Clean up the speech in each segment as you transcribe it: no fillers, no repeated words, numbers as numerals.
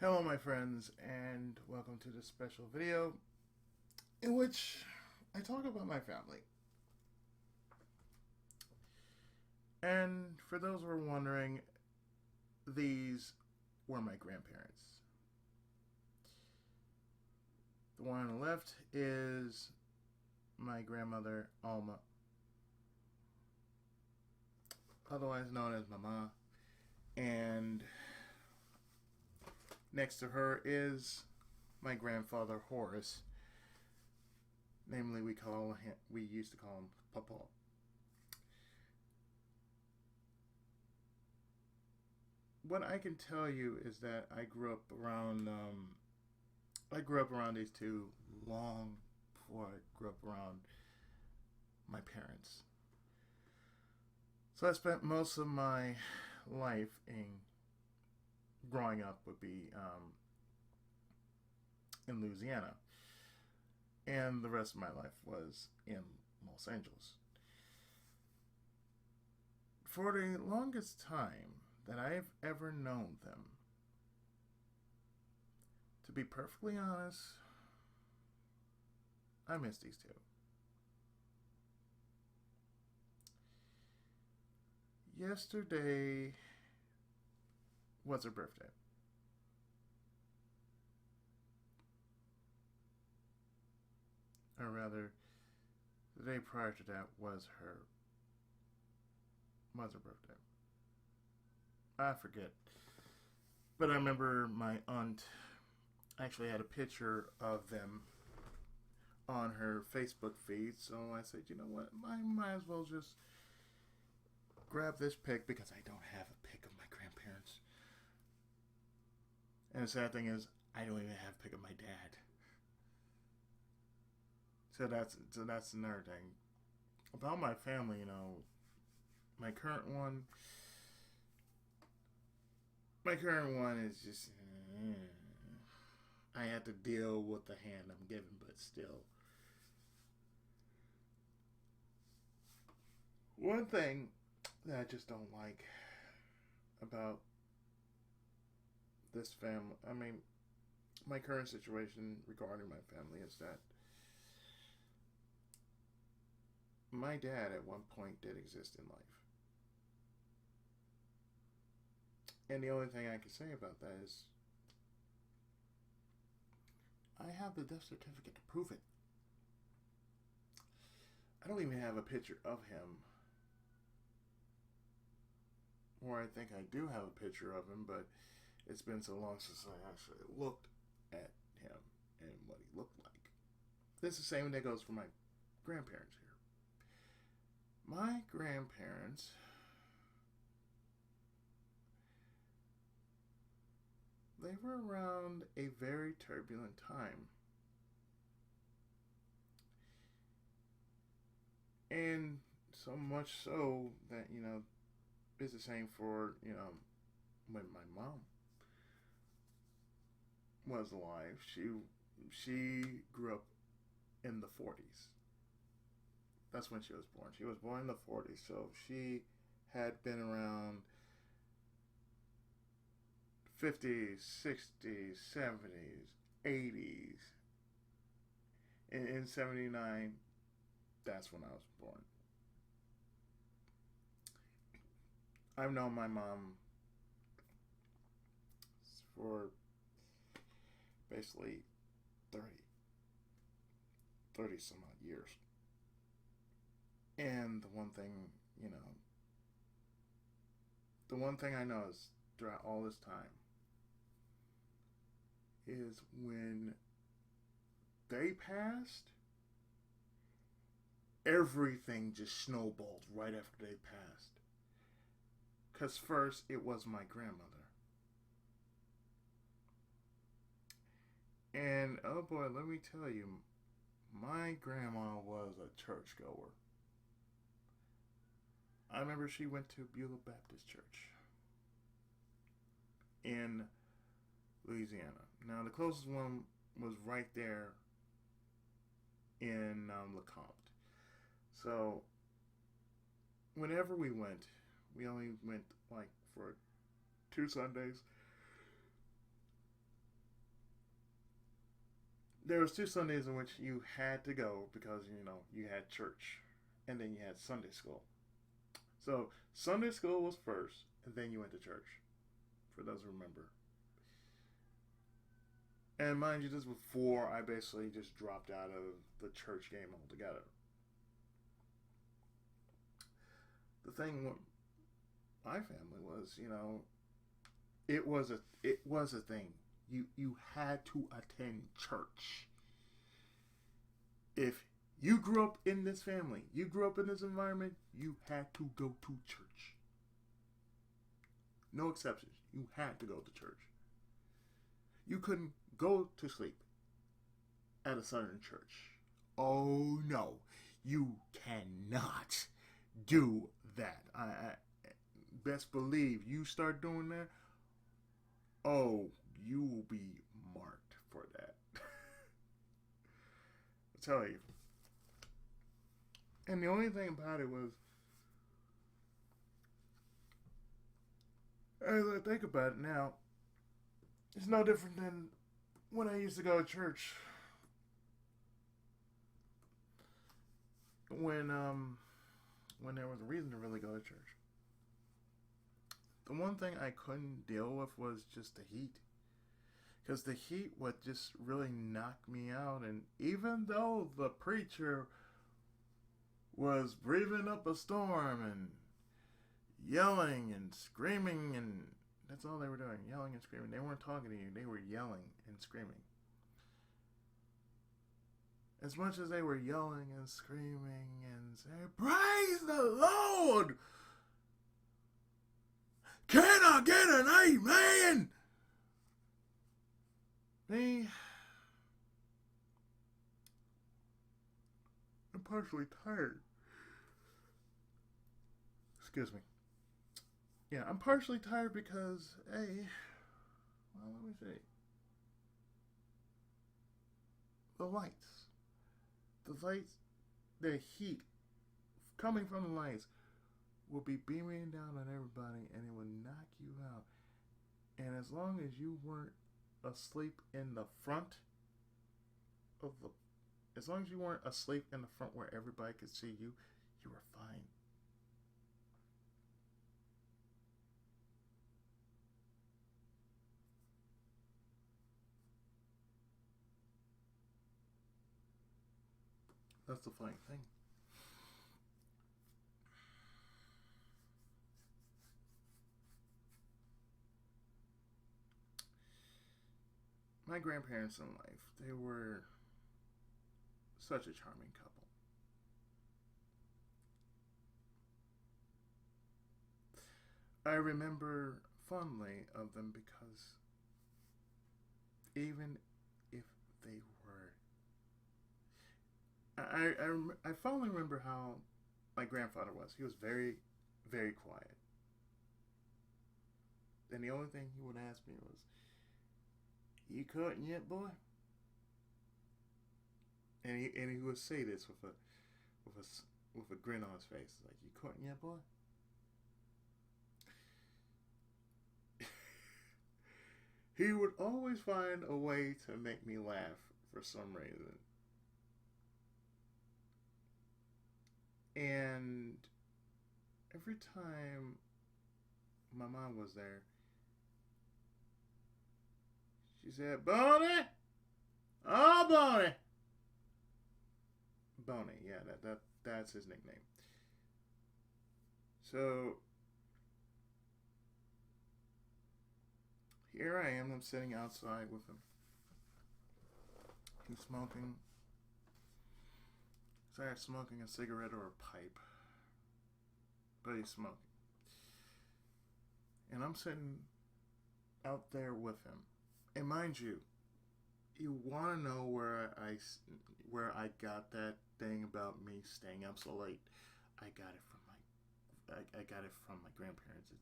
Hello my friends, and welcome to this special video in which I talk about my family. And for those who are wondering, these were my grandparents. The one on the left is my grandmother, Alma, otherwise known as Mama, and next to her is my grandfather, Horace. Namely, we used to call him Papa. What I can tell you is that I grew up around these two long before I grew up around my parents. So I spent most of my life in growing up would be in Louisiana, and the rest of my life was in Los Angeles. For the longest time that I've ever known them, to be perfectly honest, I miss these two. Yesterday was her birthday. Or rather, the day prior to that was her birthday. I forget. But I remember my aunt actually had a picture of them on her Facebook feed, so I said, you know what, I might as well just grab this pic because I don't have a pic of my grandparents. And the sad thing is, I don't even have a pic of my dad. So that's another thing about my family. My current one, my current one is just. I had to deal with the hand I'm given, but still. One thing that I just don't like about this family, my current situation regarding my family is that my dad at one point did exist in life. And the only thing I can say about that is I have the death certificate to prove it. I don't even have a picture of him. Or I think I do have a picture of him, but it's been so long since I actually looked at him and what he looked like. This is the same that goes for my grandparents here. My grandparents, they were around a very turbulent time. And so much so that, it's the same for, when my mom was alive. She grew up in the 40s. That's when she was born. She was born in the 40s, so she had been around 50s, 60s, 70s, 80s. In 79, that's when I was born. I've known my mom for basically 30 some odd years. And the one thing I know is throughout all this time is when they passed, everything just snowballed right after they passed. Because first, it was my grandmother. And oh boy, let me tell you, my grandma was a churchgoer. I remember she went to Beulah Baptist Church in Louisiana. Now, the closest one was right there in Lecompte. So, whenever we went, we only went like for 2 Sundays. there was 2 Sundays in which you had to go because you had church, and then you had Sunday school. So Sunday school was first, and then you went to church. For those who remember. And mind you, this was before I basically just dropped out of the church game altogether. The thing with my family was, it was a thing. You had to attend church. If you grew up in this family, you grew up in this environment, you had to go to church. No exceptions. You had to go to church. You couldn't go to sleep at a Southern church. Oh no, you cannot do that. I best believe you start doing that. Oh, you will be marked for that. I'll tell you. And the only thing about it was, as I think about it now, it's no different than when I used to go to church. When there was a reason to really go to church. The one thing I couldn't deal with was just the heat. Because the heat would just really knock me out. And even though the preacher was breathing up a storm and yelling and screaming, and that's all they were doing, yelling and screaming. They weren't talking to you, they were yelling and screaming. As much as they were yelling and screaming and saying, "Praise the Lord! Can I get an amen?" I'm partially tired. Excuse me. Yeah, I'm partially tired because, hey, well, let me see. The lights. The heat coming from the lights will be beaming down on everybody, and it will knock you out. And as long as you weren't asleep in the front of the, as long as you weren't asleep in the front where everybody could see you, you were fine. That's the funny thing. My grandparents in life, they were such a charming couple. I remember fondly of them because even if they were, I fondly remember how my grandfather was. He was very, very quiet. And the only thing he would ask me was, "You cutting yet, boy?" And he would say this with a grin on his face, like, "You cutting yet, boy?" He would always find a way to make me laugh for some reason. And every time my mom was there, she said, "Bonnie! Oh, Bonnie!" Bonnie, yeah, that's his nickname. So here I am, I'm sitting outside with him. He's smoking. He's either smoking a cigarette or a pipe. But he's smoking. And I'm sitting out there with him. And mind you, you want to know where I got that thing about me staying up so late? I got it from my grandparents.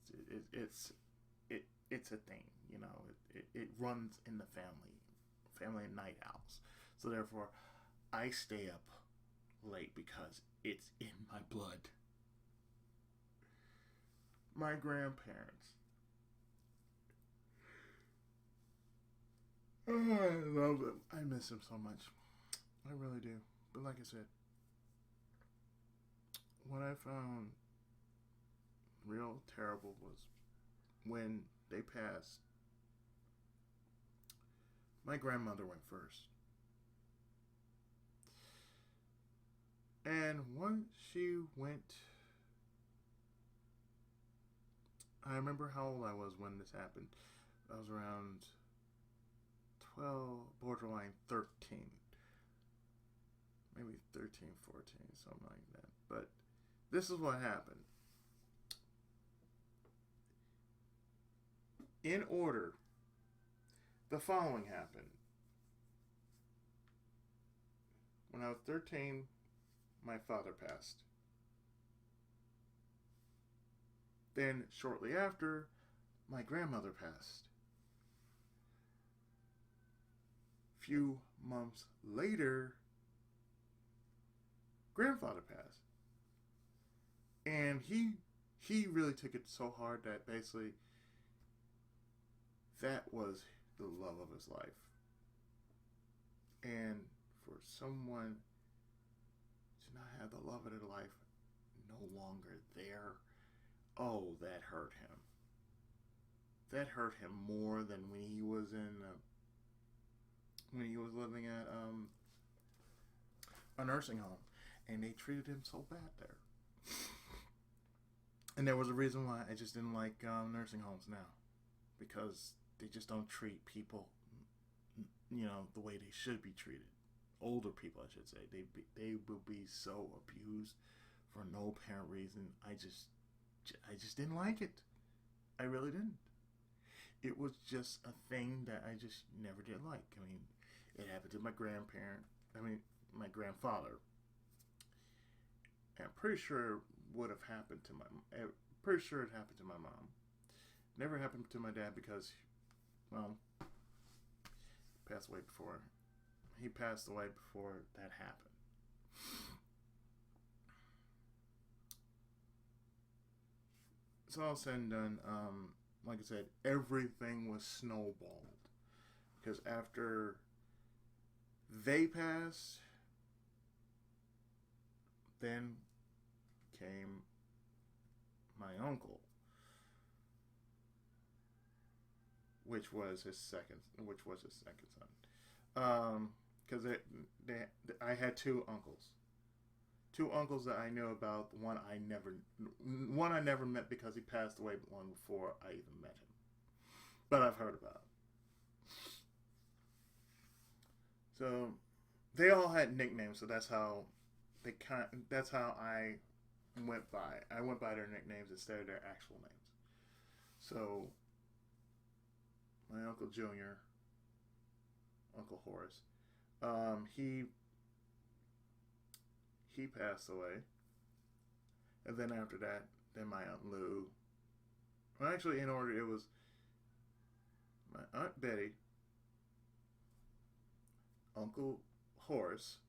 It's a thing, It runs in the family of night owls. So therefore, I stay up late because it's in my blood. My grandparents. I love him. I miss him so much. I really do. But like I said, what I found real terrible was when they passed. My grandmother went first. And once she went, I remember how old I was when this happened. I was around 12, borderline 13. Maybe 13, 14, something like that. But this is what happened. In order, the following happened. When I was 13, my father passed. Then, shortly after, my grandmother passed. Few months later, grandfather passed. And he really took it so hard that basically that was the love of his life. And for someone to not have the love of their life no longer there, oh, that hurt him. That hurt him more than when he was living at a nursing home, and they treated him so bad there. And there was a reason why I just didn't like nursing homes now, because they just don't treat people, the way they should be treated. Older people, I should say. They will be so abused for no apparent reason. I just didn't like it. I really didn't. It was just a thing that I just never did like. I mean, it happened to my grandfather. And I'm pretty sure it would have happened to pretty sure it happened to my mom. Never happened to my dad because, well, he passed away before that happened. It's all said and done. Like I said, everything was snowballed. Because after they passed, then came my uncle, which was his second son. Because I had two uncles that I knew about. One I never met because he passed away long before I even met him, but I've heard about him. So they all had nicknames, so that's how I went by. I went by their nicknames instead of their actual names. So my Uncle Junior, Uncle Horace, he passed away. And then after that, then my Aunt Lou. Well, actually, in order, it was my Aunt Betty, Uncle Horace,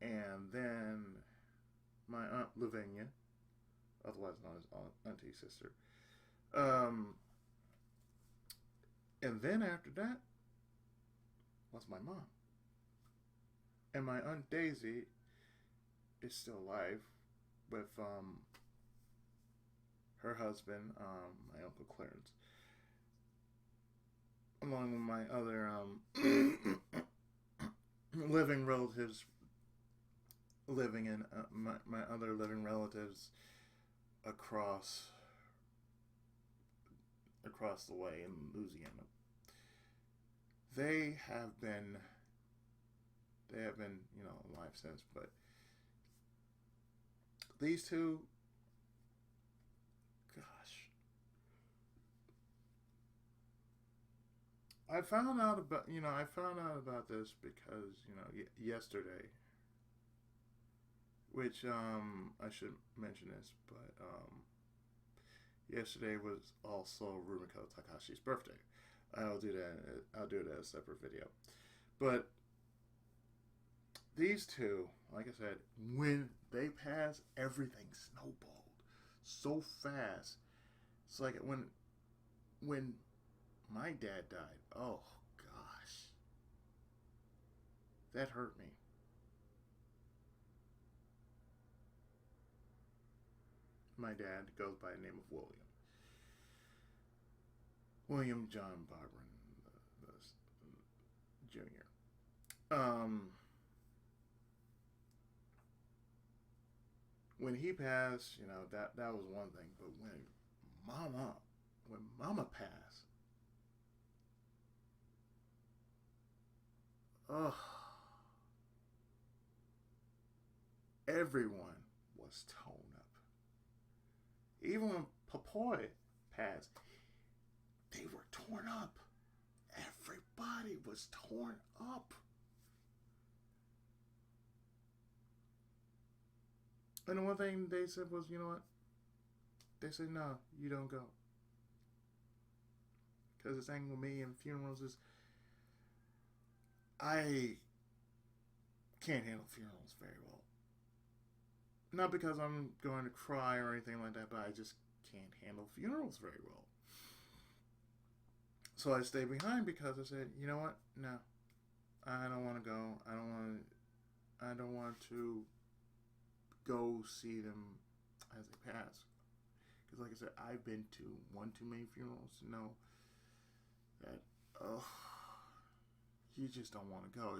and then my Aunt Lavinia, otherwise known as Auntie's sister. And then after that was my mom. And my Aunt Daisy is still alive with her husband, my Uncle Clarence, along with my other living relatives, living in my other living relatives across the way in Louisiana. They have been, alive since, but these two, gosh, I found out about this because, yesterday, which, I should mention this, but, yesterday was also Rumiko Takashi's birthday. I'll do it as a separate video. But these two, like I said, when they passed, everything snowballed so fast. It's like when my dad died. Oh, gosh. That hurt me. My dad goes by the name of William. William John Barbara Jr. When he passed, that was one thing. But when Mama passed, oh, everyone was torn up. Even when Papoy passed, they were torn up. Everybody was torn up. And the one thing they said was, you know what? They said, no, you don't go. Because the thing with me and funerals is, I can't handle funerals very well. Not because I'm going to cry or anything like that, but I just can't handle funerals very well. So I stayed behind because I said, you know what? No, I don't want to go. I don't want to go see them as they pass. Because like I said, I've been to one too many funerals to know that, you just don't want to go.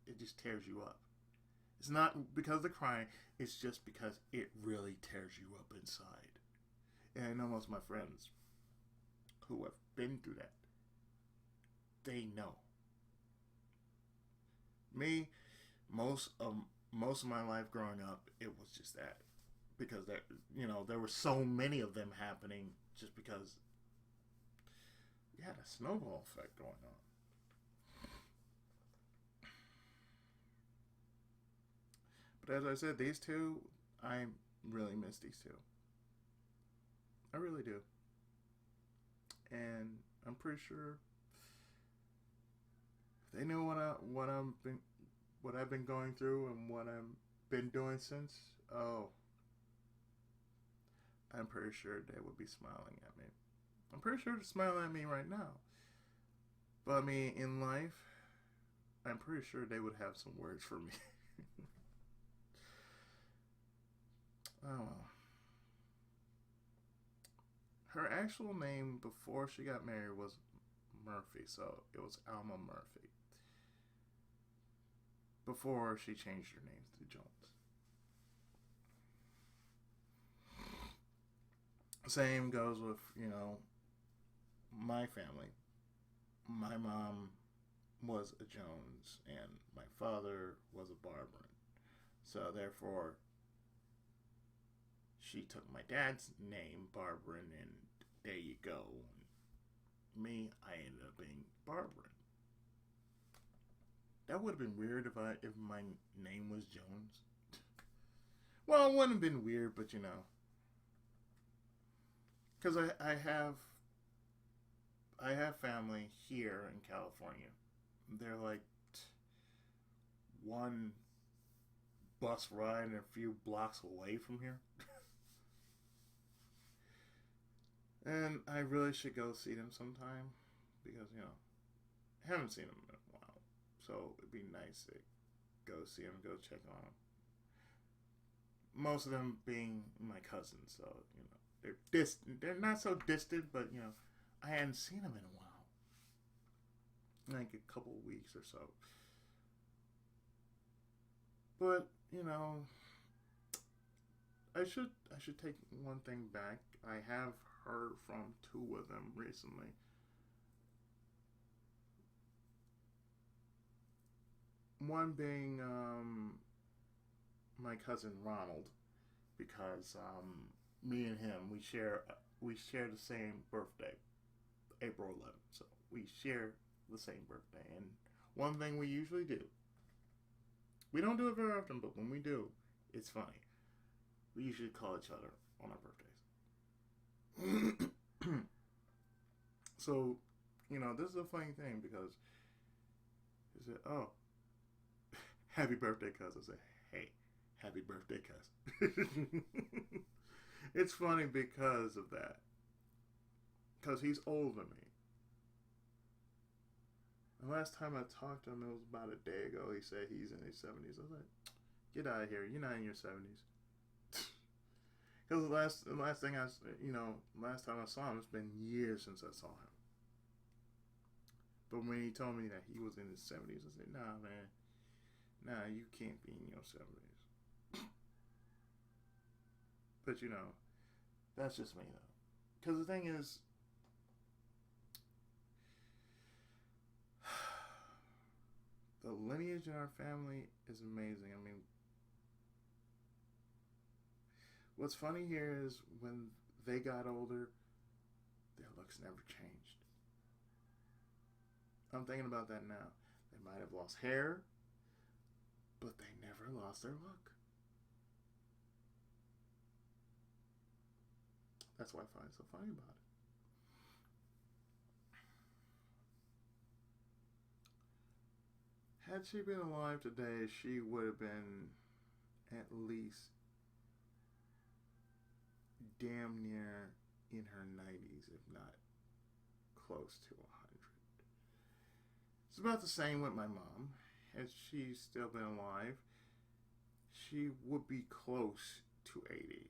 It just tears you up. It's not because of the crying. It's just because it really tears you up inside. And I know most of my friends who have been through that, they know. Me, most of my life growing up, it was just that. Because there were so many of them happening just because you had a snowball effect going on. But as I said, these two, I really miss these two. I really do. And I'm pretty sure if they knew what I've been going through and what I've been doing since, I'm pretty sure they would be smiling at me. I'm pretty sure they're smiling at me right now. But I mean, in life, I'm pretty sure they would have some words for me. Oh well. Her actual name before she got married was Murphy, so it was Alma Murphy. Before she changed her name to Jones. Same goes with, my family. My mom was a Jones and my father was a Barbara. So therefore, she took my dad's name, Barbara, and there you go. Me, I ended up being Barbara. That would have been weird if my name was Jones. Well, it wouldn't have been weird, but because I have family here in California. They're like one bus ride and a few blocks away from here. And I really should go see them sometime because, I haven't seen them in a while. So it'd be nice to go see them, go check on them. Most of them being my cousins, so, they're distant. They're not so distant, but, I hadn't seen them in a while. Like a couple of weeks or so. But, I should take one thing back. I have heard from two of them recently. One being my cousin Ronald, because me and him we share the same birthday, April 11th. So we share the same birthday, and one thing we usually do. We don't do it very often, but when we do, it's funny. We usually call each other on our birthdays. So, this is a funny thing because he said, "Oh, happy birthday, cuz." I said, "Hey, happy birthday, cuz." It's funny because of that. Because he's older than me. The last time I talked to him, it was about a day ago. He said he's in his 70s. I was like, get out of here. You're not in your 70s. Because the last thing last time I saw him, it's been years since I saw him. But when he told me that he was in his 70s, I said, nah, man. Nah, you can't be in your 70s. But, that's just me, though. Because the thing is, the lineage in our family is amazing. I mean, what's funny here is when they got older, their looks never changed. I'm thinking about that now. They might have lost hair, but they never lost their look. That's what I find so funny about it. Had she been alive today, she would have been at least damn near in her 90s, if not close to 100. It's about the same with my mom. Had she still been alive, she would be close to 80.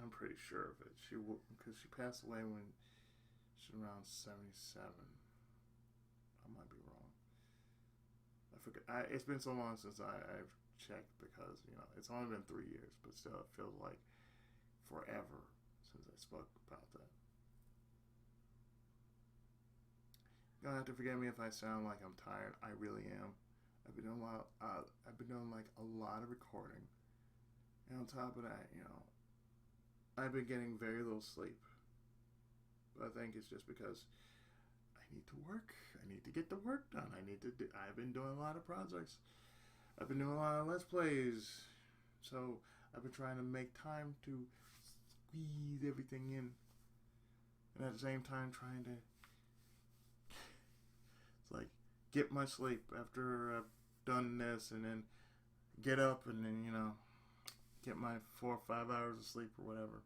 I'm pretty sure of it. She would, because she passed away when she was around 77. I might be wrong. I forget. It's been so long since I've checked because it's only been 3 years, but still it feels like forever since I spoke about that. You're gonna have to forgive me if I sound like I'm tired. I really am. I've been doing like a lot of recording, and on top of that, I've been getting very little sleep. But I think it's just because I need to work. I need to get the work done. I've been doing a lot of projects. I've been doing a lot of Let's Plays. So I've been trying to make time to squeeze everything in. And at the same time trying to get my sleep after I've done this, and then get up and then, get my 4 or 5 hours of sleep or whatever.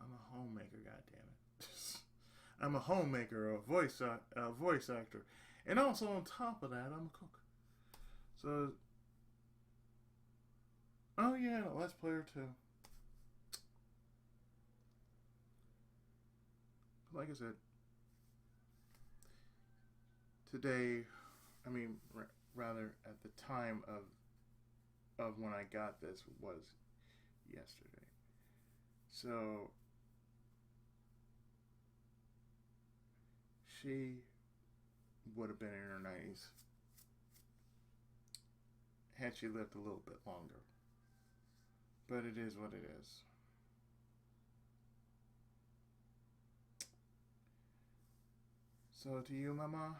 I'm a homemaker, goddammit. I'm a homemaker, a voice actor. And also on top of that, I'm a cook. So, oh yeah, Let's Player too. Like I said, today, rather at the time of when I got this was yesterday. So she would have been in her 90s had she lived a little bit longer. But it is what it is. So to you, Mama,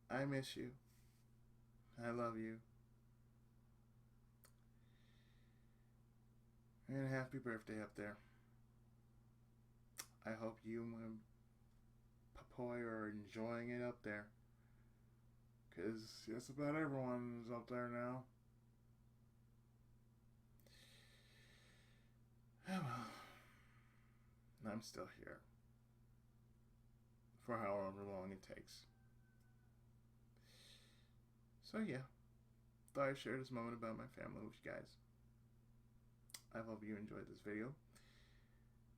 I miss you. I love you. And happy birthday up there. I hope you and Papoy are enjoying it up there. Because just about everyone's up there now. Oh well. I'm still here. For however long it takes. So yeah. Thought I'd share this moment about my family with you guys. I hope you enjoyed this video.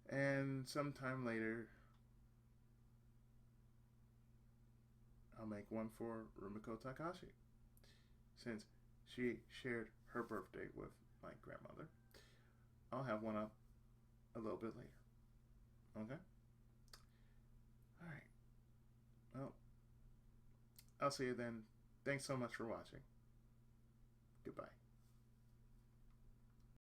And sometime later, I'll make one for Rumiko Takashi, since she shared her birthday with my grandmother. I'll have one up a little bit later. Okay? Alright. Well, I'll see you then. Thanks so much for watching. Goodbye.